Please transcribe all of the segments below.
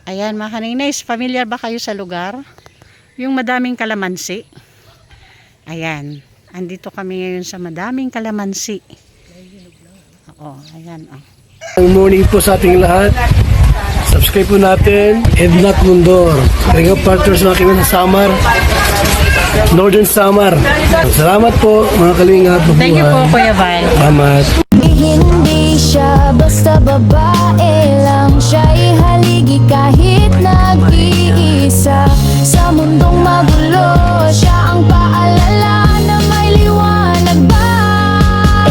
Ayan mga kaninays, familiar ba kayo sa lugar? Yung madaming kalamansi. Ayan, andito kami ngayon sa madaming kalamansi. Oo, ayan oh. Good morning po sa ating lahat. Subscribe po natin, Ednat Mundor. Ring partners na kami sa Samar, Northern Samar. Salamat po mga kalingap. Thank you po Kuya Val. Salamat. Hindi siya basta babae lang, siya'y haligi kahit nag-iisa. Sa mundong magulo, siya ang paalala na may liwanag ba.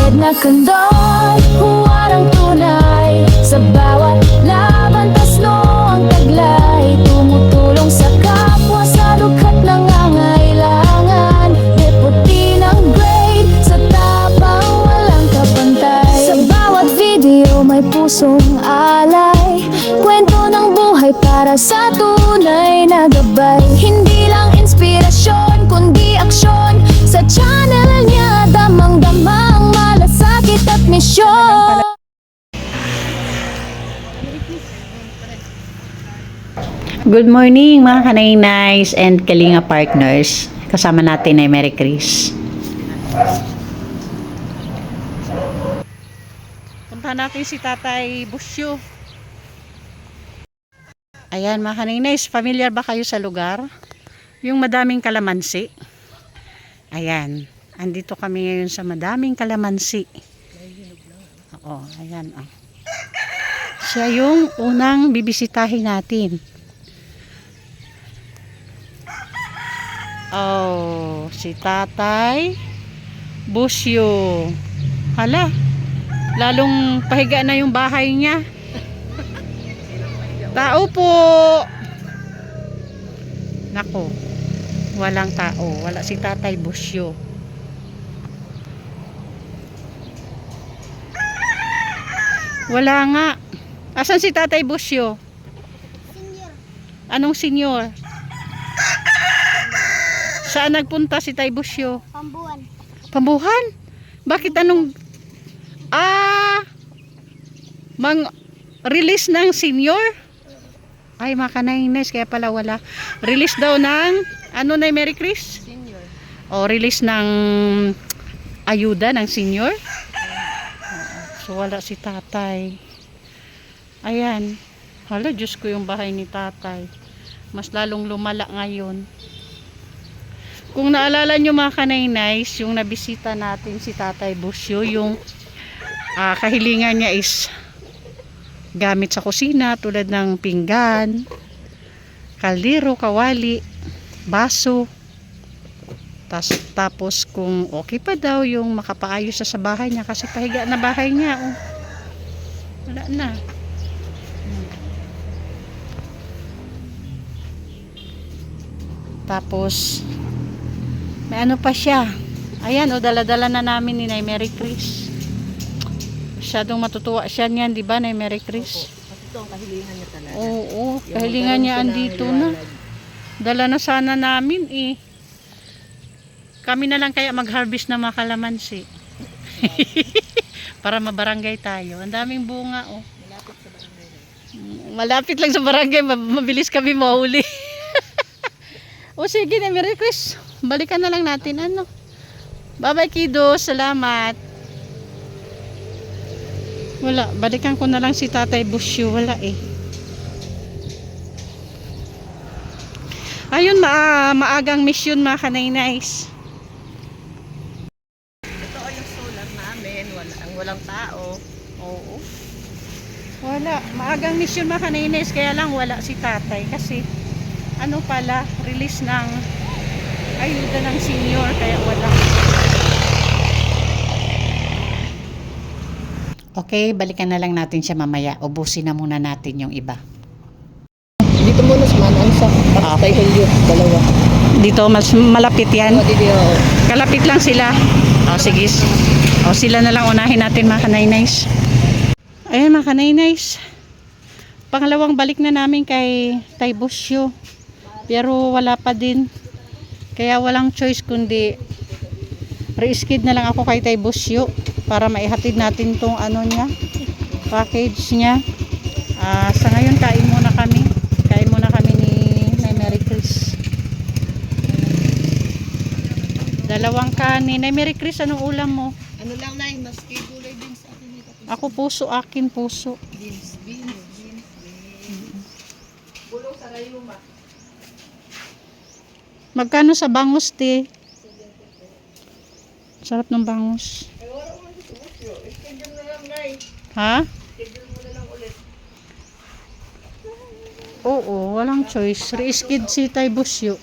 Edna Condon, huwarang tunay, sa bawat laban tasno ang taglay. Tumutulong sa kapwa sa dughat nangangailangan. Deputy ng grade, sa tapang walang kapantay. Sa bawat video may pusong alay, kwento ng buhay para sa tunay na gabay. Hindi lang inspirasyon, kundi aksyon. Sa channel niya, damang-damang malasakit at misyon. Good morning mga kaninays and kalinga partners. Kasama natin ay Mary Chris. Puntahan natin si Tatay Busyo. Ayan mga kaninays, familiar ba kayo sa lugar? Yung madaming kalamansi. Ayan, andito kami ngayon sa madaming kalamansi. Oo, ayan oh. Siya yung unang bibisitahin natin. Oh, si Tatay Busyo. Hala, lalong pahiga na yung bahay niya. Tao po. Nako, walang tao. Wala si Tatay Busyo. Wala nga. Asan si Tatay Busyo? Anong senior? Saan nagpunta si Tay Busyo? Pambuhan. Pambuhan? Bakit anong release ng senior? Ay mga kanainis, kaya pala wala. Release daw ng ano na Mary Chris? Senior. O release ng ayuda ng senior? So wala si Tatay. Ayan. Hala, Diyos ko yung bahay ni Tatay. Mas lalong lumala ngayon. Kung naalala nyo mga kanay-nice, yung nabisita natin si Tatay Busyo, yung kahilingan niya is gamit sa kusina tulad ng pinggan, kaldero, kawali, baso. Tapos kung okay pa daw yung makapaayos sa bahay niya kasi pahiga na bahay niya. Oh. Wala na. Tapos may ano pa siya. Ayan, o dala-dala na namin ni Nay Mary Chris. Masyadong matutuwa siya niyan, di ba, Nay Mary Chris? Kasi ito ang kahilingan niya talaga. Oo, kahilingan niya andito na. Dala na sana namin eh. Kami na lang kaya mag-harvest na mga kalamansi. Para mabarangay tayo. Ang daming bunga, oh. Malapit sa barangay. Malapit lang sa barangay, mabilis kami mahuli. O sige na, Mary Chris. Balikan na lang natin ano. Bye-bye kiddo, salamat. Wala, balikan ko na lang si Tatay Busyo, wala eh. Ayun, maagang mission mga kanay-nice. Ito yung solar namin, walang tao. Oo. Wala, maagang mission mga kanay-nice, kaya lang wala si Tatay kasi ano pala, release ng ayuda ng senior, kaya wala. Okay, balikan na lang natin siya mamaya. Ubusin na muna natin yung iba. Dito muna sa Manan sa Patay Helio, dalawa. Dito, mas malapit yan. Dito. Kalapit lang sila. O, sige. O, sila na lang unahin natin mga kanay-nice. Ayan mga kanay-nice. Pangalawang balik na namin kay Tay Busyo. Pero wala pa din. Kaya walang choice kundi re-skid na lang ako kay Tay Busyo para maihatid natin tong ano niya, package niya. Sa ngayon kain muna kami. Dalawang kanin. Nay, Mary Chris, anong ulam mo? Ano lang na, mas gulay din sa akin ito. Ako puso, akin puso. Beans. Bulong sa rayuma. Magkano sa bangus, te? Sarap ng bangus. Ay, wala ko man dito. Schedule na lang, Nay. Ha? Schedule mo na lang ulit. Oo, walang choice. Re-skid si Taibusyo.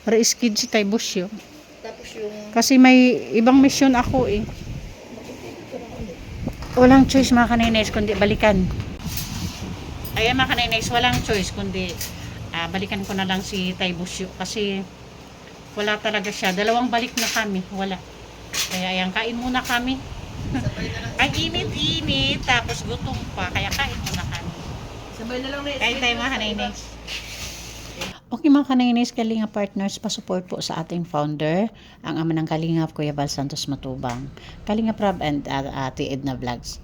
Re-skid si Taibusyo. Tapos yung... Kasi may ibang mission ako eh. Walang choice mga kaninays kundi balikan. Ayan mga kaninays, walang choice kundi balikan ko na lang si Taibusyo kasi wala talaga siya. Dalawang balik na kami, wala. Kaya ayan, kain muna kami. Ang init-init, tapos gutom pa, kaya kain muna kami. Sabay na lang na. Kain tayo mga kaninays. Okay mga kanainis, Kalinga Partners, pasupport po sa ating founder, ang ama ng Kalingap, Kuya Val Santos Matubang, Kalinga Prab and Ate Edna Vlogs.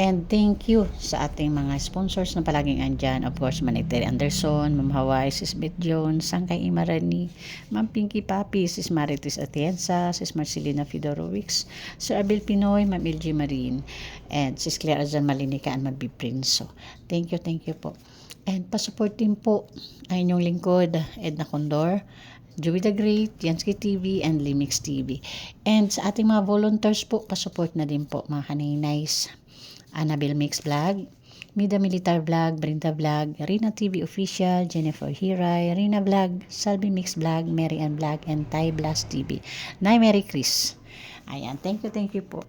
And thank you sa ating mga sponsors na palaging andyan. Of course, Maniteri Anderson, Ma'am Hawaii, Sis Beth Jones, Sangkay Imarani, Ma'am Pinky Papi, Sis Marites Atienza, Sis Marcelina Fidorowicz, Sir Abel Pinoy, Ma'am LG Marine, and Sis Claire Azan Malinica and Ma'am B. Prinso. Thank you po. And pasupport din po ang inyong lingkod, Edna Condor, Joey the Great, Yansky TV, and Limix TV. And sa ating mga volunteers po, pasupport na din po mga kaninays. Annabelle Mix Vlog, Mida Militar Vlog, Brinda Vlog, Rina TV Official, Jennifer Hiray, Rina Vlog, Salvi Mix Vlog, Mary Ann Vlog, and Thai Blast TV. Nay Mary Chris. Ayan, thank you po.